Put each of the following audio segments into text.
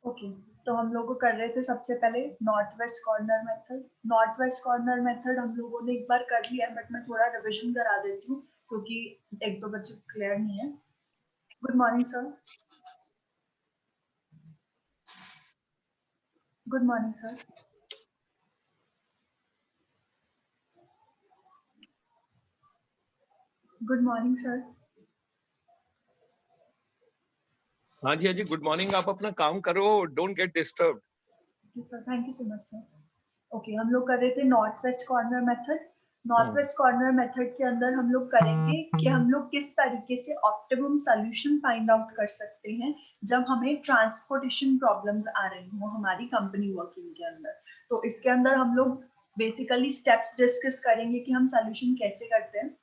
Okay, तो हम लोग कर रहे थे सबसे पहले north west corner method. North west corner method हम लोगों ने एक बार कर लिया है, बट मैं थोड़ा रिविजन करा देती हूँ क्योंकि एक दो बच्चे क्लियर नहीं है। Good morning sir. Good morning sir. Good morning sir. हाँ जी, गुड मॉर्निंग। आप अपना काम करो, don't get disturb. Sir thank you so much sir. Okay, हम लोग कर रहे थे north west corner method. North west corner method के अंदर हम लोग करेंगे कि हम लोग किस तरीके से ऑप्टिमम सॉल्यूशन फाइंड आउट कर सकते हैं जब हमें ट्रांसपोर्टेशन प्रॉब्लम्स आ रही हो हमारी कंपनी वर्किंग के अंदर। तो इसके अंदर हम लोग बेसिकली स्टेप्स डिस्कस करेंगे कि हम सॉल्यूशन कैसे करते हैं।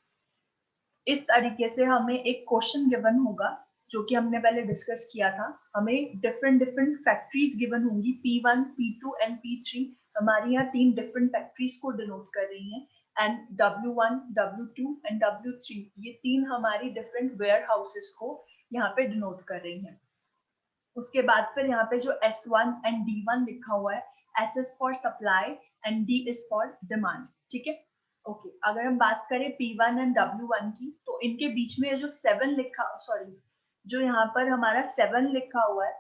इस तरीके से हमें एक क्वेश्चन गिवन होगा जो कि हमने पहले डिस्कस किया था। हमें डिफरेंट डिफरेंट फैक्ट्रीज गिवन होंगी, P1, P2 एंड P3। हमारी यहाँ तीन डिफरेंट फैक्ट्रीज को डिनोट कर रही हैं, and W1, W2 and W3 ये तीन हमारी डिफरेंट वेयर हाउसेस को यहाँ पे डिनोट कर रही हैं। उसके बाद फिर यहाँ पे जो S1 एंड D1 लिखा हुआ है, S is for supply and D is for demand. ठीक है, ओके। अगर हम बात करें P1 एंड W1 की, तो इनके बीच में जो 7 लिखा, सॉरी, जो यहाँ पर हमारा 7 लिखा हुआ है,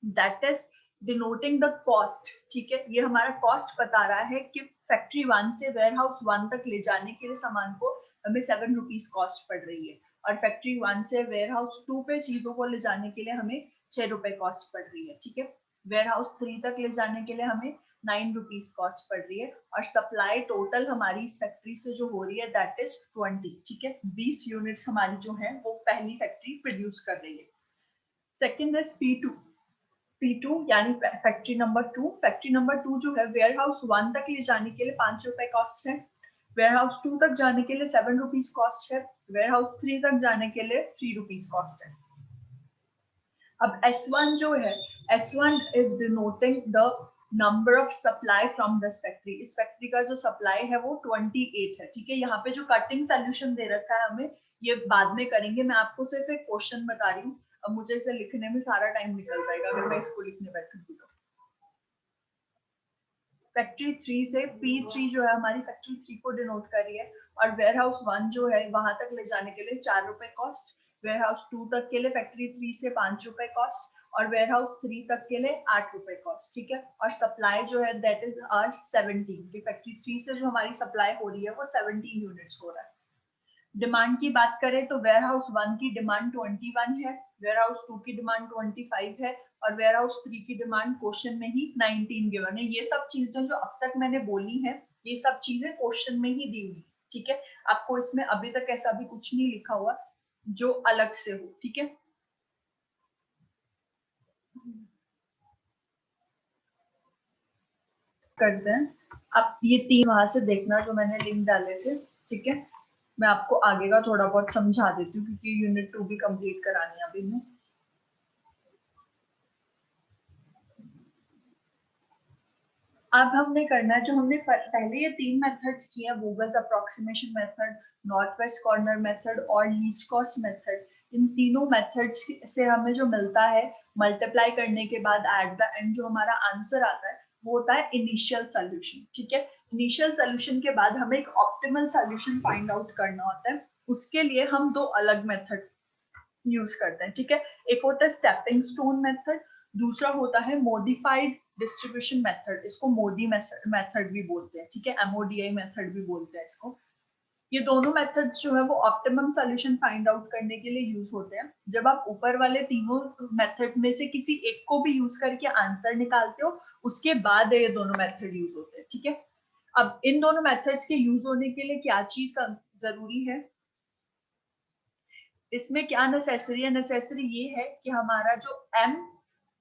that is denoting the cost. ठीक है, ये हमारा कॉस्ट बता रहा है कि फैक्ट्री 1 से वेयर हाउस 1 तक ले जाने के लिए सामान को हमें 7 रुपीज कॉस्ट पड़ रही है, और फैक्ट्री 1 से वेयर हाउस 2 पे चीजों को ले जाने के लिए हमें 6 रुपए कॉस्ट पड़ रही है। ठीक है, वेयर हाउस 3 तक ले जाने के लिए हमें 9 रुपीज कॉस्ट पड़ रही है, और सप्लाई टोटल हमारी इस फैक्ट्री से जो हो रही है दैट इज 20। ठीक है, 20 यूनिट्स हमारी जो है वो पहली फैक्ट्री प्रोड्यूस कर रही है। सेकेंड इज P2 यानी फैक्ट्री नंबर 2। फैक्ट्री नंबर 2 जो है वेयर हाउस 1 तक ले जाने के लिए 5 रुपए कॉस्ट है, वेयर हाउस 2 तक जाने के लिए 7 रुपीज कॉस्ट है, वेयर हाउस 3 तक जाने के लिए 3 रुपीज कॉस्ट है। अब S1 जो है, S1 is denoting the number of supply from this factory. इस फैक्ट्री का जो सप्लाई है वो 28 है। ठीक है, यहाँ पे जो कटिंग सोल्यूशन दे रखा है हमें, ये बाद में करेंगे, मैं आपको सिर्फ एक क्वेश्चन बता रही हूँ। अब मुझे इसे लिखने में सारा टाइम निकल जाएगा अगर मैं इसको लिखने बैठूंगी तो। फैक्ट्री 3 से P3 जो है हमारी फैक्ट्री 3 को डिनोट कर रही है, और वेयर हाउस 1 जो है वहां तक ले जाने के लिए 4 रुपए कॉस्ट, वेयर हाउस 2 तक के लिए फैक्ट्री 3 से 5 रुपए कॉस्ट, और वेयर हाउस 3 तक के लिए 8 रुपए कॉस्ट। ठीक है, और सप्लाई जो है दैट इज आर 17। फैक्ट्री 3 से जो हमारी सप्लाई हो रही है वो 17 यूनिट्स हो रहा है। डिमांड की बात करें तो वेयर हाउस 1 की डिमांड 21 है, वेयर हाउस 2 की डिमांड 25 है, और वेयर हाउस 3 की डिमांड क्वेश्चन में ही 19 गिवन है। ये सब चीजें जो अब तक मैंने बोली हैं, ये सब चीजें क्वेश्चन में ही दी हुई। ठीक है, आपको इसमें अभी तक ऐसा भी कुछ नहीं लिखा हुआ जो अलग से हो। ठीक है, करते हैं। आप ये तीन वहां से देखना जो मैंने लिंक डाले थे। ठीक है, मैं आपको आगे का थोड़ा बहुत समझा देती हूँ क्योंकि यूनिट 2 भी कंप्लीट करानी है अभी मैं। अब हमने करना है जो हमने पहले ये तीन मेथड्स किए हैं, Vogel's approximation method, north west corner method और लीस्ट कॉस्ट मेथड। इन तीनों मेथड्स से हमें जो मिलता है मल्टीप्लाई करने के बाद एट द एंड जो हमारा आंसर आता है वो होता है इनिशियल सोल्यूशन। ठीक है, इनिशियल सोल्यूशन के बाद हमें एक ऑप्टिमल सोल्यूशन फाइंड आउट करना होता है। उसके लिए हम दो अलग मेथड यूज करते हैं। ठीक है, एक होता है स्टेपिंग स्टोन मेथड, दूसरा होता है मॉडिफाइड डिस्ट्रीब्यूशन मेथड, इसको मोडी मेथड भी बोलते हैं। ठीक है, MODI मेथड भी बोलते हैं इसको। ये दोनों मेथड्स जो है वो ऑप्टिमम सॉल्यूशन फाइंड आउट करने के लिए यूज होते हैं। जब आप ऊपर वाले तीनों मेथड में से किसी एक को भी यूज करके आंसर निकालते हो, उसके बाद ये दोनों मेथड यूज होते हैं। ठीक है, अब इन दोनों मेथड्स के यूज होने के लिए क्या चीज का जरूरी है, इसमें क्या नेसेसरी है? नेसेसरी ये है कि हमारा जो m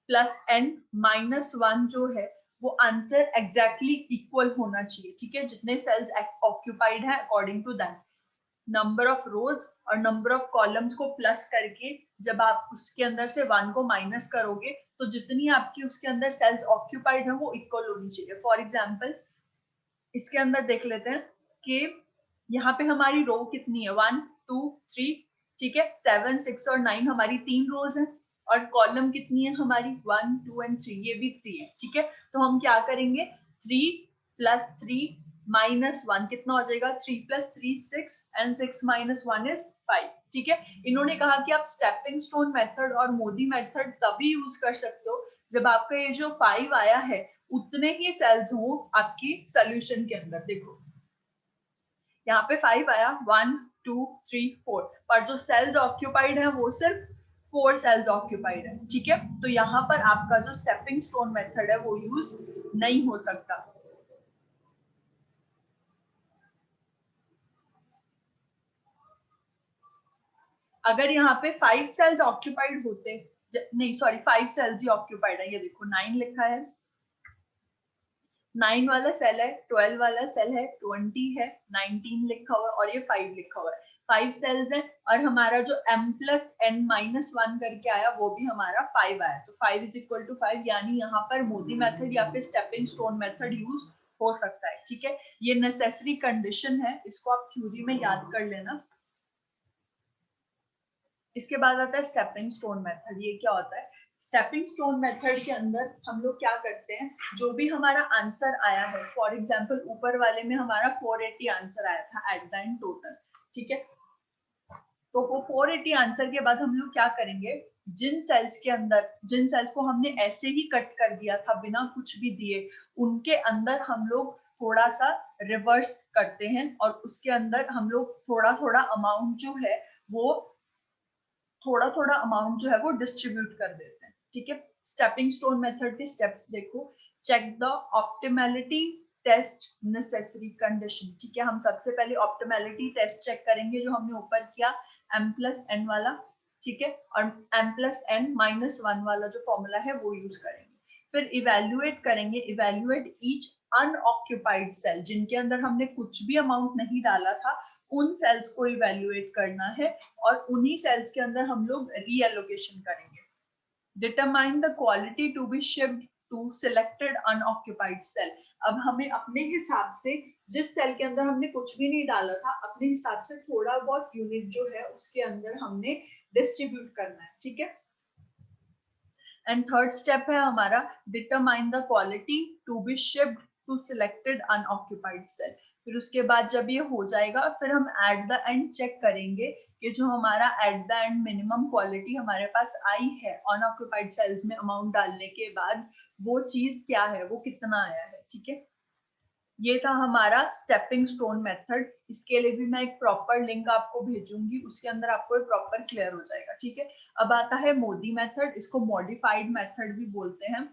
प्लस n माइनस 1 जो है वो आंसर एग्जैक्टली इक्वल होना चाहिए। ठीक है, जितने सेल्स ऑक्यूपाइड है according to that number of rows और नंबर ऑफ कॉलम्स को प्लस करके जब आप उसके अंदर से 1 को माइनस करोगे तो जितनी आपकी उसके अंदर सेल्स ऑक्यूपाइड है वो इक्वल होनी चाहिए। फॉर एग्जाम्पल इसके अंदर देख लेते हैं कि यहाँ पे हमारी रो कितनी है, 1 2 3। ठीक है, 7 6 और 9 हमारी तीन रोज हैं। और कॉलम कितनी है हमारी 1 2 एंड 3, ये भी 3 है, ठीक है। तो हम क्या करेंगे 3 + 3 - 1 कितना हो जाएगा 3 + 3 6 एंड 6 - 1 इज 5, ठीक है। इन्होंने कहा कि आप स्टेपिंग स्टोन मेथड और मोदी मेथड तभी यूज कर सकते हो जब आपका ये जो 5 आया है उतने ही सेल्स हो आपकी सोल्यूशन के अंदर। देखो यहाँ पे 5 आया 1 2 3 4, पर जो सेल्स ऑक्यूपाइड है वो सिर्फ 4 सेल्स ऑक्यूपाइड है, ठीक है। तो यहाँ पर आपका जो स्टेपिंग स्टोन मेथड है वो यूज नहीं हो सकता। अगर यहाँ पे 5 सेल्स ऑक्यूपाइड होते, नहीं सॉरी 5 सेल्स ही ऑक्यूपाइड है, ये देखो 9 लिखा है, 9 वाला सेल है, 12 वाला सेल है, 20 है, 19 लिखा हुआ है और ये 5 लिखा हुआ है। 5 सेल्स है और हमारा जो m + n - 1 करके आया वो भी हमारा 5 आया, तो 5 = 5, यानी यहाँ पर मोदी मेथड या फिर स्टेपिंग स्टोन मेथड यूज हो सकता है, ठीक है। ये नेसेसरी कंडीशन है, इसको आप थ्योरी में याद कर लेना। इसके बाद आता है स्टेपिंग स्टोन मेथड। ये क्या होता है स्टेपिंग स्टोन मेथड के अंदर हम लोग क्या करते हैं, जो भी हमारा आंसर आया है, फॉर एग्जांपल ऊपर वाले में हमारा 480 आंसर आया था एट द एंड टोटल, ठीक है। तो वो 480 आंसर के बाद हम लोग क्या करेंगे, जिन सेल्स के अंदर, जिन सेल्स को हमने ऐसे ही कट कर दिया था बिना कुछ भी दिए, उनके अंदर हम लोग थोड़ा सा रिवर्स करते हैं और उसके अंदर हम लोग थोड़ा थोड़ा अमाउंट जो है वो थोड़ा थोड़ा अमाउंट जो है वो डिस्ट्रीब्यूट कर देते हैं, ठीक है। स्टेपिंग स्टोन मेथड के स्टेप्स देखो, check the optimality test necessary condition, ठीक है। हम सबसे पहले ऑप्टिमैलिटी टेस्ट चेक करेंगे जो हमने ऊपर किया m + n वाला, ठीक है, और m + n - 1 वाला जो फॉर्मूला है वो यूज करेंगे। फिर इवेल्युएट करेंगे, इवेल्युएट ईच अनऑक्यूपाइड सेल, जिनके अंदर हमने कुछ भी अमाउंट नहीं डाला था उन सेल्स को इवेल्युएट करना है और उन्हीं सेल्स के अंदर हम लोग रीएलोकेशन करेंगे। Determine the quality to be shift to selected unoccupied cell. अब हमें अपने हिसाब से जिस सेल के अंदर हमने कुछ भी नहीं डाला था अपने हिसाब से थोड़ा बहुत यूनिट जो है उसके अंदर हमने डिस्ट्रीब्यूट करना है, ठीक है। एंड थर्ड स्टेप है हमारा determine the quality to be shift to selected unoccupied cell. फिर उसके बाद जब ये हो जाएगा फिर हम एट द एंड चेक करेंगे कि जो हमारा at the end minimum quality हमारे पास आई है अनऑक्यूपाइड सेल्स में अमाउंट डालने के बाद वो चीज क्या है, वो कितना आया है, ठीक है। ये था हमारा स्टेपिंग स्टोन मेथड। इसके लिए भी मैं एक प्रॉपर लिंक आपको भेजूंगी, उसके अंदर आपको प्रॉपर क्लियर हो जाएगा, ठीक है। अब आता है मोदी मेथड, इसको मॉडिफाइड मेथड भी बोलते हैं।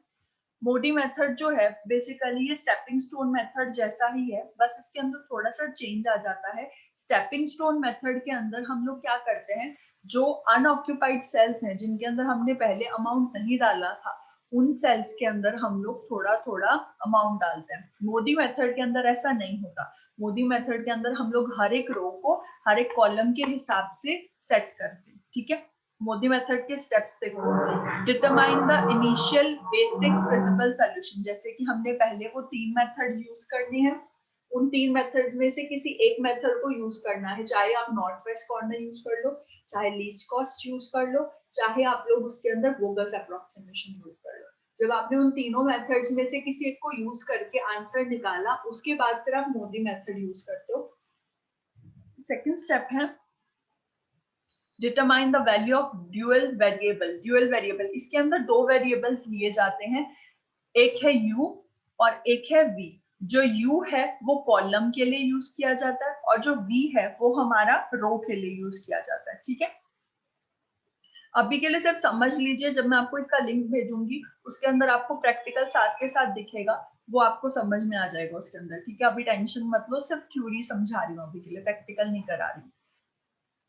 मोडी मेथड जो है बेसिकली ये स्टेपिंग स्टोन मेथड जैसा ही है, बस इसके अंदर थोड़ा सा चेंज आ जाता है। स्टेपिंग स्टोन मेथड के अंदर हम लोग क्या करते हैं, जो अनऑक्यूपाइड सेल्स हैं जिनके अंदर हमने पहले अमाउंट नहीं डाला था उन सेल्स के अंदर हम लोग थोड़ा थोड़ा अमाउंट डालते हैं। मोदी मेथड के अंदर ऐसा नहीं होता। मोदी मेथड के अंदर हम लोग हर एक रो को हर एक कॉलम के हिसाब से सेट करते हैं, ठीक है। मोदी मेथड के स्टेप्स देखो, determine the initial basic feasible solution, जैसे कि हमने पहले वो 3 मेथड यूज करनी है, उन 3 मेथड में से किसी एक मेथड को यूज करना है, चाहे आप नॉर्थ वेस्ट कॉर्नर यूज कर लो, चाहे लीस्ट कॉस्ट यूज कर लो, चाहे आप लोग उसके अंदर वोगल्स अप्रोक्सीमेशन यूज कर लो। जब आपने उन तीनों मेथड्स में से किसी एक को यूज करके आंसर निकाला उसके बाद फिर आप मोदी मेथड यूज करते हो। सेकंड स्टेप है determine the value of dual variable. Dual variable, इसके अंदर 2 वेरिएबल्स लिए जाते हैं, एक है u और एक है v। जो u है वो कॉलम के लिए यूज किया जाता है और जो v है वो हमारा रो के लिए यूज किया जाता है, ठीक है। अभी के लिए सिर्फ समझ लीजिए, जब मैं आपको इसका लिंक भेजूंगी उसके अंदर आपको प्रैक्टिकल साथ के साथ दिखेगा, वो आपको समझ में आ जाएगा उसके अंदर, ठीक है। अभी टेंशन मत लो, सिर्फ थ्योरी समझा रही हूँ अभी के लिए, प्रैक्टिकल नहीं करा रही।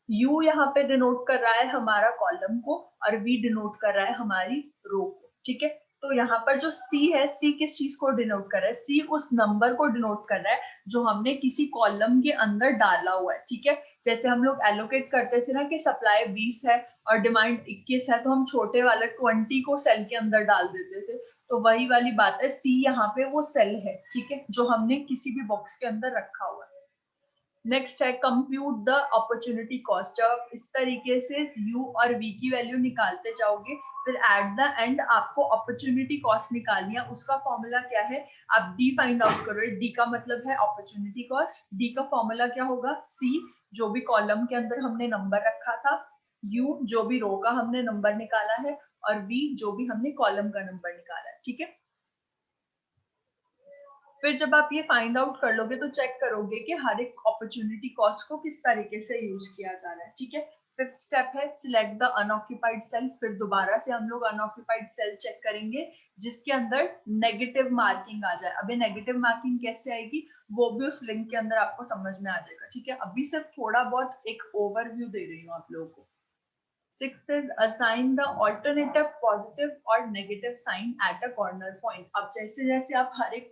U यहाँ पे डिनोट कर रहा है हमारा कॉलम को और V डिनोट कर रहा है हमारी रो को, ठीक है। तो यहाँ पर जो C है, C किस चीज को डिनोट कर रहा है, C उस नंबर को डिनोट कर रहा है जो हमने किसी कॉलम के अंदर डाला हुआ है, ठीक है। जैसे हम लोग एलोकेट करते थे ना कि सप्लाई 20 है और डिमांड 21 है, तो हम छोटे वाले 20 को सेल के अंदर डाल देते थे, तो वही वाली बात है, C यहाँ पे वो सेल है, ठीक है, जो हमने किसी भी बॉक्स के अंदर रखा हुआ है। नेक्स्ट है कंप्यूट द अपॉर्चुनिटी कॉस्ट। जब आप इस तरीके से u और v की वैल्यू निकालते जाओगे फिर एट द एंड आपको अपॉर्चुनिटी कॉस्ट निकालनी है, उसका फॉर्मूला क्या है, आप डी फाइंड आउट करो। डी का मतलब है अपॉर्चुनिटी कॉस्ट, डी का फॉर्मूला क्या होगा, सी जो भी कॉलम के अंदर हमने नंबर रखा था, यू जो भी रो का हमने नंबर निकाला है, और वी जो भी हमने कॉलम का नंबर निकाला है, ठीक है। फिर जब आप ये फाइंड आउट कर लोगे तो चेक करोगे कि हर एक अपॉर्चुनिटी कॉस्ट को किस तरीके से यूज किया जा रहा है, ठीक है। फिफ्थ स्टेप है सिलेक्ट द अनऑक्यूपाइड सेल। फिर दोबारा से हम लोग अनऑक्यूपाइड सेल चेक करेंगे जिसके अंदर नेगेटिव मार्किंग आ जाए। अभी नेगेटिव मार्किंग कैसे आएगी वो भी उस लिंक के अंदर आपको समझ में आ जाएगा, ठीक है। अभी सिर्फ थोड़ा बहुत एक ओवरव्यू दे रही हूँ आप लोगों को। Sixth is assign the alternative positive or negative sign at a corner point. अब जैसे जैसे आप हर एक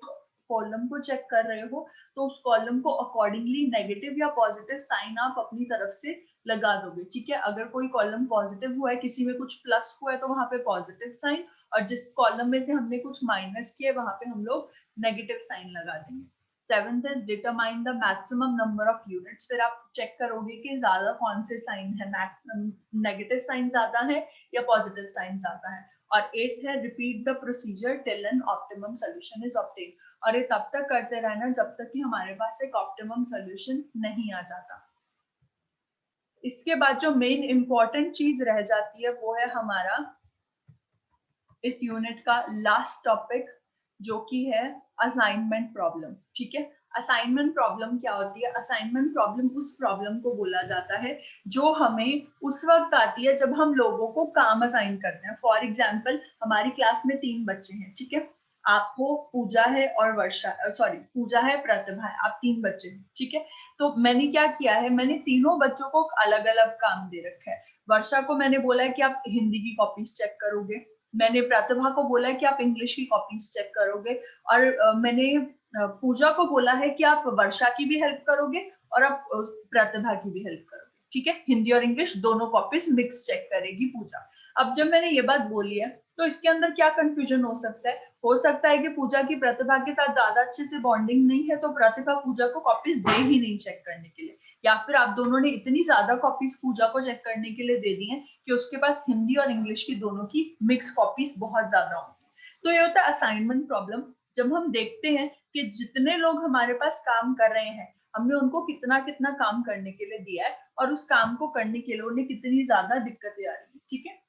कॉलम को चेक कर रहे हो तो उस कॉलम को अकॉर्डिंगली नेगेटिव या पॉजिटिव साइन आप अपनी तरफ से लगा दोगे, ठीक है। अगर कोई कॉलम पॉजिटिव हुआ है, किसी में कुछ प्लस हुआ है तो वहां पे पॉजिटिव साइन, और जिस कॉलम में से हमने कुछ माइनस किए वहां पे हम लोग नेगेटिव साइन लगा देंगे। Seventh is determine the maximum number of units. फिर आप चेक करोगे कि ज्यादा कौन से साइन है, नेगेटिव साइन ज्यादा है या पॉजिटिव साइन ज्यादा है। और एट्थ है repeat the procedure till an optimum solution is obtain. और ये तब तक करते रहना जब तक कि हमारे पास एक ऑप्टिमम सोल्यूशन नहीं आ जाता। इसके बाद जो मेन इंपॉर्टेंट चीज रह जाती है वो है हमारा इस यूनिट का लास्ट टॉपिक, जो कि है असाइनमेंट प्रॉब्लम, ठीक है। असाइनमेंट प्रॉब्लम क्या होती है, असाइनमेंट प्रॉब्लम उस प्रॉब्लम को बोला जाता है जो हमें उस वक्त आती है जब हम लोगों को काम असाइन करते हैं। फॉर एग्जाम्पल हमारी क्लास में 3 बच्चे हैं, ठीक है। आप हो, पूजा है और वर्षा, सॉरी पूजा है, प्रतिभा है, आप 3 बच्चे हैं, ठीक है। तो मैंने क्या किया है, मैंने तीनों बच्चों को अलग अलग काम दे रखा है। वर्षा को मैंने बोला है कि आप हिंदी की कॉपीज चेक करोगे, मैंने प्रतिभा को बोला है कि आप इंग्लिश की कॉपीज चेक करोगे, और मैंने पूजा को बोला है कि आप वर्षा की भी हेल्प करोगे और आप प्रतिभा की भी हेल्प करोगे, ठीक है। हिंदी और इंग्लिश दोनों कॉपीज मिक्स चेक करेगी पूजा। अब जब मैंने ये बात बोली है तो इसके अंदर क्या कंफ्यूजन हो सकता है, हो सकता है कि पूजा की प्रतिभा के साथ ज्यादा अच्छे से बॉन्डिंग नहीं है तो प्रतिभा पूजा को कॉपीज दे ही नहीं चेक करने के लिए, या फिर आप दोनों ने इतनी ज्यादा कॉपीज पूजा को चेक करने के लिए दे दी हैं कि उसके पास हिंदी और इंग्लिश की दोनों की मिक्स कॉपीज बहुत ज्यादा होंगी। तो ये होता है असाइनमेंट प्रॉब्लम। जब हम देखते हैं कि जितने लोग हमारे पास काम कर रहे हैं हमने उनको कितना कितना काम करने के लिए दिया है और उस काम को करने के लिए उन्हें कितनी ज्यादा दिक्कतें आ रही है, ठीक है।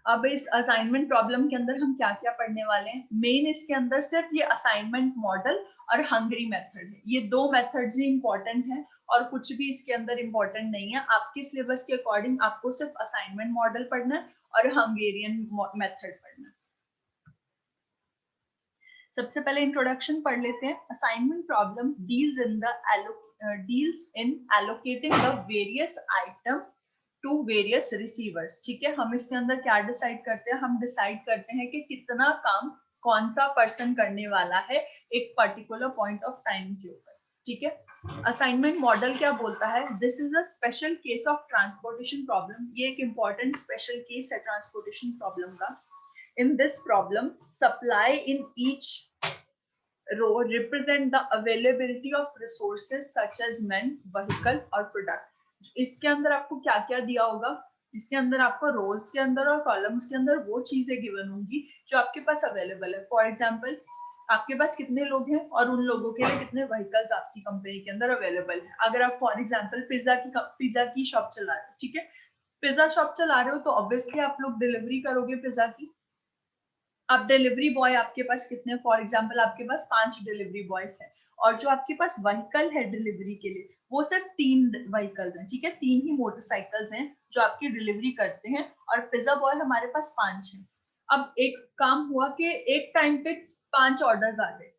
अब इस असाइनमेंट प्रॉब्लम के अंदर हम क्या क्या पढ़ने वाले हैं, मेन इसके अंदर सिर्फ ये असाइनमेंट मॉडल और हंगरी मेथड है। ये 2 मेथड्स ही इंपॉर्टेंट हैं और कुछ भी इसके अंदर इंपॉर्टेंट नहीं है। आपके सिलेबस के अकॉर्डिंग आपको सिर्फ असाइनमेंट मॉडल पढ़ना है और हंगेरियन मेथड पढ़ना है। सबसे पहले इंट्रोडक्शन पढ़ लेते हैं। Assignment problem deals in allocating the various item to various receivers, ठीक है। हम इसके अंदर क्या डिसाइड करते हैं, हम डिसाइड करते हैं कि कितना काम कौन सा पर्सन करने वाला है एक पर्टिकुलर पॉइंट ऑफ टाइम के ऊपर, ठीक है। असाइनमेंट मॉडल क्या बोलता है, this is a special case of transportation problem. ये एक इंपॉर्टेंट स्पेशल केस है ट्रांसपोर्टेशन प्रॉब्लम का। In this problem supply in each row represent the availability of resources such as men, vehicle और product। इसके अंदर आपको क्या क्या दिया होगा, इसके अंदर आपको रोज के अंदर और कॉलम्स के अंदर वो चीजें गिवन होंगी जो आपके पास अवेलेबल है। फॉर एग्जांपल आपके पास कितने लोग हैं और उन लोगों के लिए कितने व्हीकल्स आपकी कंपनी के अंदर अवेलेबल है। अगर आप फॉर एग्जांपल पिज्जा की शॉप चला रहे हो, ठीक है, पिज्जा शॉप चला रहे हो तो ऑब्वियसली आप लोग डिलीवरी करोगे पिज्जा की। अब डिलीवरी बॉय आपके पास कितने, फॉर एग्जांपल आपके पास 5 डिलीवरी बॉयज हैं और जो आपके पास व्हीकल है डिलीवरी के लिए वो सिर्फ 3 व्हीकल्स हैं, ठीक है। 3 ही मोटरसाइकिल्स हैं जो आपकी डिलीवरी करते हैं और पिज्जा बॉय हमारे पास 5 हैं। अब एक काम हुआ कि एक टाइम पे 5 ऑर्डर्स आ गए,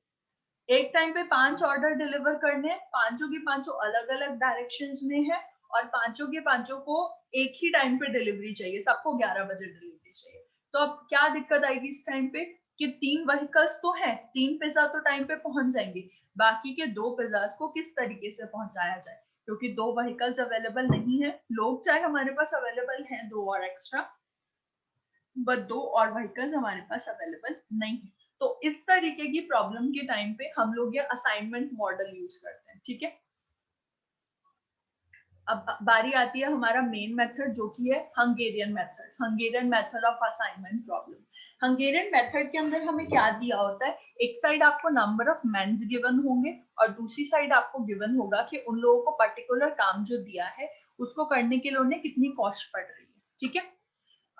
एक टाइम पे 5 ऑर्डर डिलीवर करने, पांचों की पांचों अलग अलग डायरेक्शंस में है और पांचों के पांचों को एक ही टाइम पे डिलीवरी चाहिए, सबको 11 बजे डिलीवरी चाहिए। तो अब क्या दिक्कत आएगी इस टाइम पे कि 3 व्हीकल्स तो है, 3 पिज्जा तो टाइम पे पहुंच जाएंगे, बाकी के 2 पिज्जास को किस तरीके से पहुंचाया जाए, क्योंकि 2 व्हीकल्स अवेलेबल नहीं है। लोग चाहे हमारे पास अवेलेबल हैं 2 और एक्स्ट्रा, बट 2 और व्हीकल्स हमारे पास अवेलेबल नहीं है। तो इस तरीके की प्रॉब्लम के टाइम पे हम लोग ये असाइनमेंट मॉडल यूज करते हैं, ठीक है। अब बारी आती है हमारा मेन मेथड जो कि है Hungarian method of assignment problem. Hungarian method के अंदर हमें क्या दिया होता है, एक साइड आपको नंबर ऑफ मेंस गिवन होंगे और दूसरी साइड आपको गिवन होगा कि उन लोगों को पर्टिकुलर काम जो दिया है उसको करने के लिए उन्हें कितनी कॉस्ट पड़ रही है, ठीक है।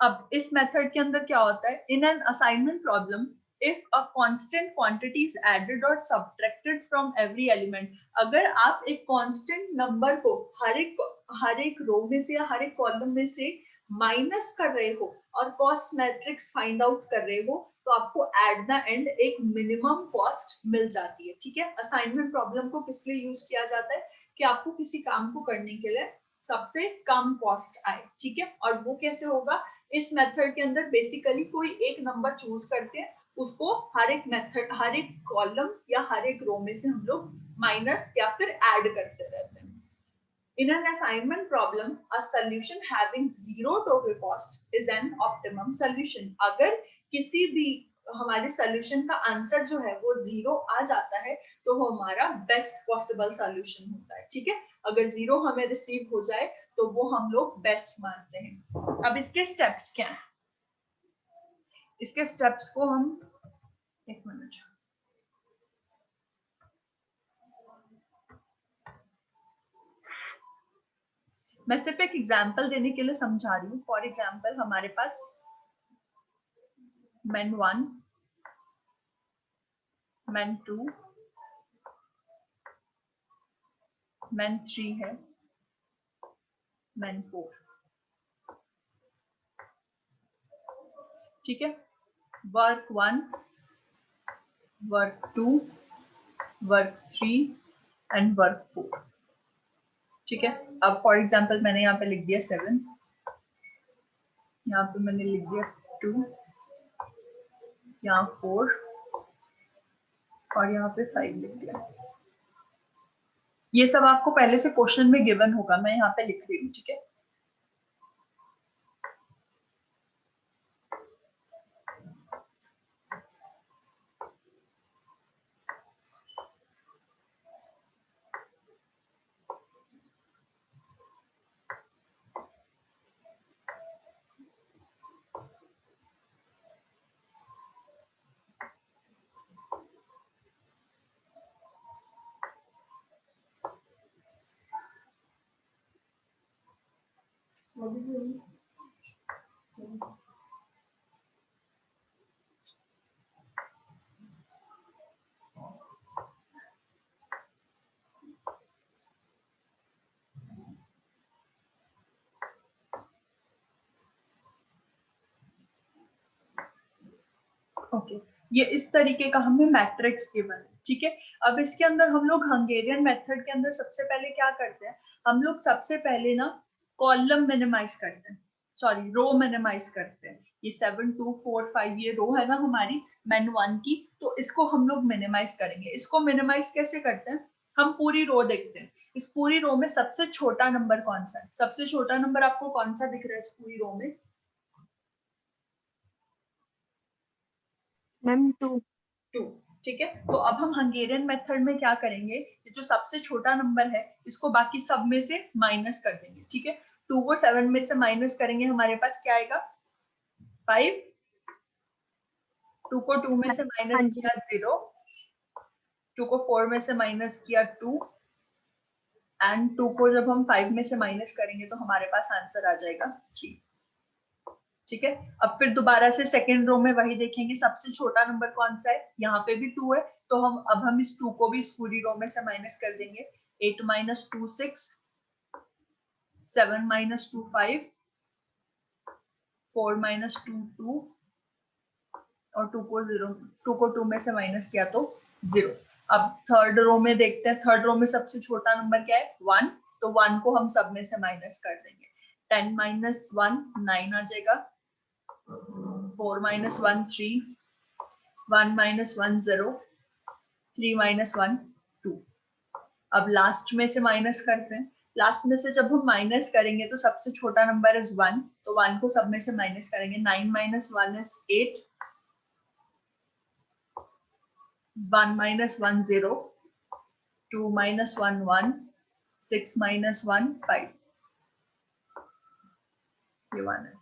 अब इस मेथड के अंदर क्या होता है, in an assignment problem if a constant quantity is added or subtracted from every element, अगर आप एक कांस्टेंट नंबर को हर एक रो में से या हर एक कॉलम में से माइनस कर रहे हो और कॉस्ट मैट्रिक्स फाइंड आउट कर रहे हो तो आपको एट द एंड एक मिनिमम कॉस्ट मिल जाती है, ठीक है। असाइनमेंट प्रॉब्लम को किस लिए यूज किया जाता है कि आपको किसी काम को करने के लिए सबसे कम कॉस्ट आए, ठीक है। और वो कैसे होगा, इस मेथड के अंदर बेसिकली कोई एक नंबर चूज करते हैं, उसको हर एक कॉलम या हर एक रो में से हम लोग माइनस या फिर ऐड करते रहते हैं। In an assignment problem, a solution having zero total cost is an optimum solution. अगर किसी भी हमारे सोल्यूशन का आंसर जो है वो जीरो आ जाता है तो वो हमारा बेस्ट पॉसिबल सोल्यूशन होता है, ठीक है। अगर जीरो हमें रिसीव हो जाए तो वो हम लोग बेस्ट मानते हैं। अब इसके स्टेप्स क्या हैं, इसके स्टेप्स को हम एक मिनट, मैं सिर्फ एक एग्जांपल देने के लिए समझा रही हूँ। फॉर एग्जांपल हमारे पास men 1 men 2 men 3 है, men 4, ठीक है। Work 1 work 2 work 3 and work 4, ठीक है। अब फॉर एग्जांपल मैंने यहाँ पे लिख दिया 7, यहाँ पे मैंने लिख दिया 2, यहाँ 4 और यहाँ पे 5 लिख दिया। ये सब आपको पहले से क्वेश्चन में गिवन होगा, मैं यहाँ पे लिख रही हूँ, ठीक है। ओके, ये इस तरीके का हमें मैट्रिक्स गिवन है, ठीक है। अब इसके अंदर हम लोग हंगेरियन मेथड के अंदर सबसे पहले क्या करते हैं, हम लोग सबसे पहले ना कॉलम मिनिमाइज करते हैं, सॉरी रो मिनिमाइज करते हैं। ये 7 2 4 5 ये रो है ना हमारी men 1 की, तो इसको हम लोग मिनिमाइज करेंगे। इसको मिनिमाइज कैसे करते हैं, हम पूरी रो देखते हैं, इस पूरी रो में सबसे छोटा नंबर कौन सा है, सबसे छोटा नंबर आपको कौन सा दिख रहा है इस पूरी रो में, मैम 2, ठीक है। तो अब हम हंगेरियन मेथड में क्या करेंगे, ये जो सबसे छोटा नंबर है इसको बाकी सब में से माइनस कर देंगे, ठीक है। 2 को 7 में से माइनस करेंगे, हमारे पास क्या आएगा 5, 2 को 2 में से माइनस किया 0, 2 को 4 में से माइनस किया 2 एंड 2 को जब हम 5 में से माइनस करेंगे तो हमारे पास आंसर आ जाएगा 3, ठीक है। अब फिर दोबारा से सेकेंड रो में वही देखेंगे, सबसे छोटा नंबर कौन सा है, यहाँ पे भी 2 है, तो हम इस 2 को भी इस पूरी रो में से माइनस कर देंगे। 8 minus 2 6, 7 minus 2 5, 4 minus 2 2 और 2 को 2 में से माइनस किया तो 0। अब थर्ड रो में देखते हैं, थर्ड रो में सबसे छोटा नंबर क्या है 1, तो 1 को हम सब में से माइनस कर देंगे। 10 minus 1 9 आ जाएगा, 4 minus 1 3, 1 minus 1 0, 3 minus 1 2। अब लास्ट में से माइनस करते हैं, लास्ट में से जब हम माइनस करेंगे तो सबसे छोटा नंबर इज 1, तो 1 को सब में से माइनस करेंगे। 9 minus 1 is 8, 1 minus 1 0, 2 minus 1 1, 6 minus 1 5। ये 1 है।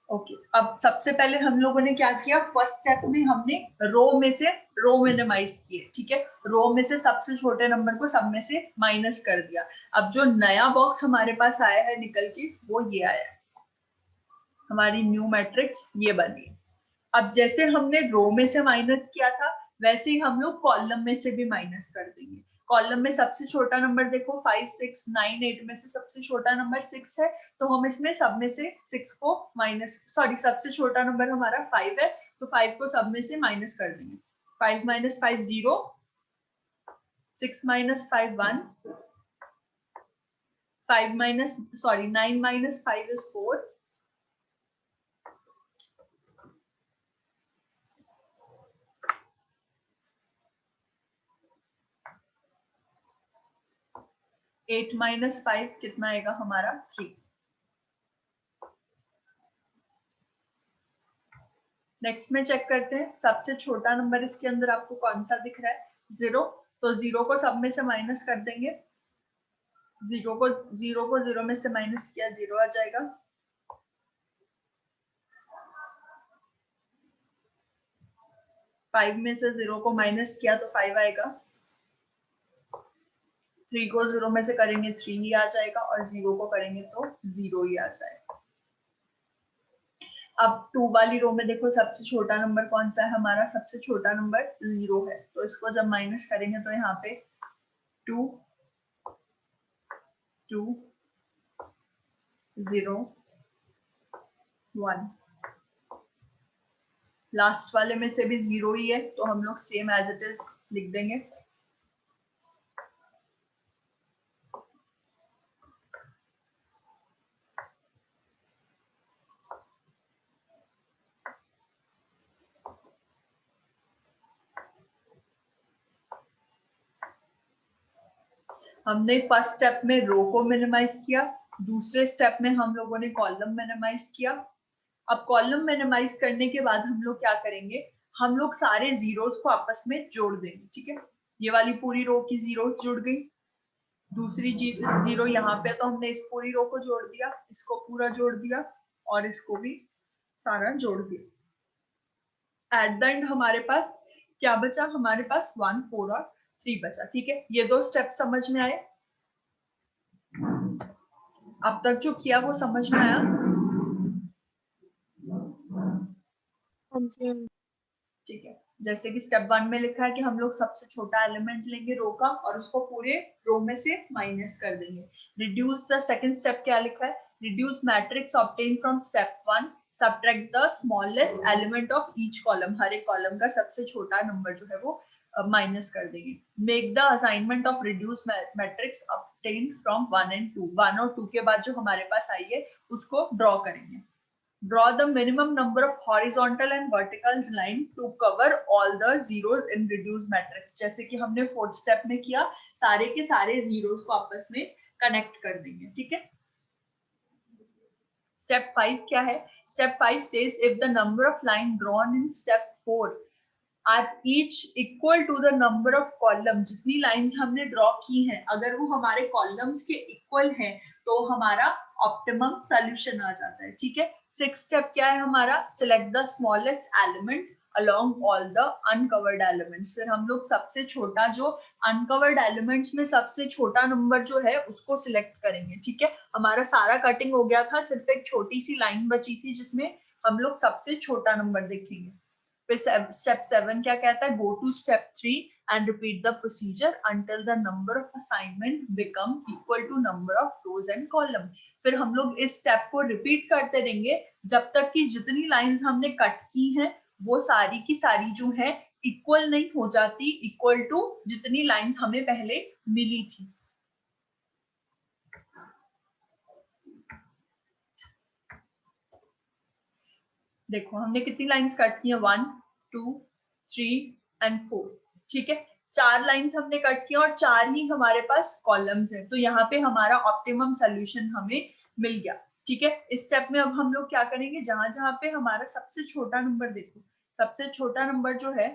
ओके, अब सबसे पहले हम लोगों ने क्या किया, फर्स्ट स्टेप में हमने रो में से रो मिनिमाइज किए, ठीक है। रो में से सबसे छोटे नंबर को सब में से माइनस कर दिया। अब जो नया बॉक्स हमारे पास आया है निकल के, वो ये आया है, हमारी न्यू मैट्रिक्स ये बनी। अब जैसे हमने रो में से माइनस किया था, वैसे ही हम लोग कॉलम में से भी माइनस कर देंगे। कॉलम में सबसे छोटा नंबर देखो 5 6 9 8 में से सबसे छोटा नंबर 6 है, तो हम इसमें सब में से 6 को माइनस, सॉरी सबसे छोटा नंबर हमारा 5 है, तो 5 को सब में से माइनस कर देंगे। 5 - 5 0, 6 - 5 1, 5 माइनस सॉरी 9 - 5 is 4, 8 - 5 कितना आएगा हमारा 3। नेक्स्ट में चेक करते हैं, सबसे छोटा नंबर इसके अंदर आपको कौन सा दिख रहा है, 0, तो 0 को सब में से माइनस कर देंगे। 0 को 0 में से माइनस किया, 0 आ जाएगा। फाइव में से 0 को माइनस किया तो 5 आएगा। 3 को 0 में से करेंगे 3 ही आ जाएगा, और 0 को करेंगे तो 0 ही आ जाएगा। अब 2 वाली रो में देखो, सबसे छोटा नंबर कौन सा है हमारा, सबसे छोटा नंबर 0 है, तो इसको जब माइनस करेंगे तो यहाँ पे 2 2 0 1, लास्ट वाले में से भी 0 ही है, तो हम लोग सेम एज इट इज लिख देंगे। हमने फर्स्ट स्टेप में रो को मिनिमाइज किया, दूसरे स्टेप में हम लोगों ने कॉलम मिनिमाइज किया। अब कॉलम मिनिमाइज करने के बाद हम लोग क्या करेंगे, हम लोग सारे जीरोस को आपस में जोड़ देंगे, ठीक है। ये वाली पूरी रो की जीरोस जुड़ गई, दूसरी जीरो यहाँ पे, तो हमने इस पूरी रो को जोड़ दिया, इसको पूरा जोड़ दिया, और इसको भी सारा जोड़ दिया। एट द एंड हमारे पास क्या बचा, हमारे पास 1 4 और 3 बचा, ठीक है। ये दो स्टेप समझ में आए, अब तक जो किया वो समझ में आया। ठीक है, जैसे कि स्टेप 1 में लिखा है कि हम लोग सबसे छोटा एलिमेंट लेंगे रो का, और उसको पूरे रो में से माइनस कर देंगे। रिड्यूस द सेकंड स्टेप क्या लिखा है, reduce matrix obtain from step 1, subtract the smallest element of each column, हर एक कॉलम का सबसे छोटा नंबर जो है वो माइनस कर देंगे। Make the assignment of reduce matrix obtain from 1 and 2, 1 और 2 के बाद जो हमारे पास आई है उसको ड्रॉ करेंगे। Draw the minimum number of horizontal and vertical line to cover all the zeros in reduced matrix। जैसे कि हमने फोर्थ स्टेप में किया, सारे के सारे जीरोस को आपस में कनेक्ट कर देंगे, ठीक है। स्टेप 5 क्या है, step 5 says if the number of line drawn in step 4 are each equal to the number of column, जितनी लाइंस हमने ड्रॉ की हैं अगर वो हमारे कॉलम्स के इक्वल हैं तो हमारा ऑप्टिमम सॉल्यूशन आ जाता है, ठीक है। सिक्स स्टेप क्या है हमारा, select the smallest element along all the uncovered elements. फिर हम लोग सबसे छोटा जो अनकवर्ड एलिमेंट्स में सबसे छोटा नंबर जो है उसको सिलेक्ट करेंगे, ठीक है। हमारा सारा कटिंग हो गया था, सिर्फ एक छोटी सी लाइन बची थी जिसमें हम लोग सबसे छोटा नंबर देखेंगे। फिर स्टेप 7 क्या कहता है, go to step 3 and repeat the procedure until the number of assignment become equal to number of rows and column। फिर हम लोग इस स्टेप को रिपीट करते रहेंगे जब तक कि जितनी लाइंस हमने कट की हैं वो सारी की सारी जो है इक्वल नहीं हो जाती, इक्वल टू जितनी लाइंस हमें पहले मिली थी। देखो हमने कितनी लाइंस कट की है, 1 2 3 and 4, ठीक है। 4 लाइंस हमने कट की और 4 ही हमारे पास कॉलम्स है, तो यहाँ पे हमारा ऑप्टिमम सोल्यूशन हमें मिल गया, ठीक है। इस स्टेप में अब हम लोग क्या करेंगे, जहां जहां पे हमारा सबसे छोटा नंबर, देखो सबसे छोटा नंबर जो है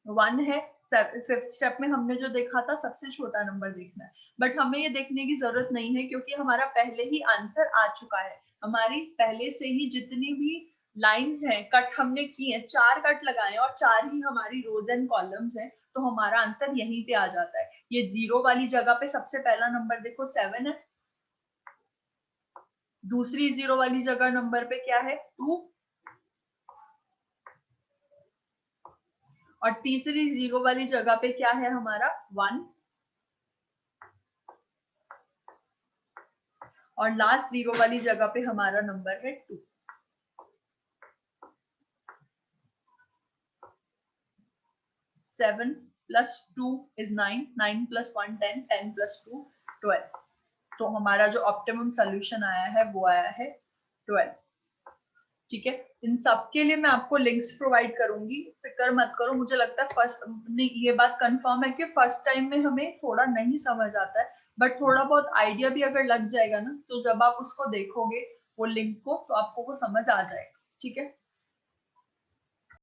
1 है, फिफ्थ स्टेप में हमने जो देखा था सबसे छोटा नंबर देखना है, बट हमें ये देखने की जरूरत नहीं है क्योंकि हमारा पहले ही आंसर आ चुका है। हमारी पहले से ही जितनी भी लाइंस हैं, कट हमने किए हैं, 4 कट लगाए और 4 ही हमारी रोज एंड कॉलम्स हैं, तो हमारा आंसर यहीं पे आ जाता है। ये 0 वाली जगह पे सबसे पहला नंबर देखो 7 है, दूसरी 0 वाली जगह नंबर पे क्या है 2, और तीसरी 0 वाली जगह पे क्या है हमारा 1, और लास्ट 0 वाली जगह पे हमारा नंबर है 2। Seven plus 2 is 9, 9 plus 1 10, 10 plus 2 12। तो हमारा जो ऑप्टिमम सोल्यूशन आया है वो आया है 12। ठीक है, इन सब के लिए मैं आपको लिंक्स प्रोवाइड करूंगी, फिक्र मत करो। मुझे लगता है फर्स्ट नहीं, ये बात कंफर्म है कि फर्स्ट टाइम में हमें थोड़ा नहीं समझ आता है, बट थोड़ा बहुत आइडिया भी अगर लग जाएगा ना, तो जब आप उसको देखोगे वो लिंक को, तो आपको वो समझ आ जाएगा। ठीक है।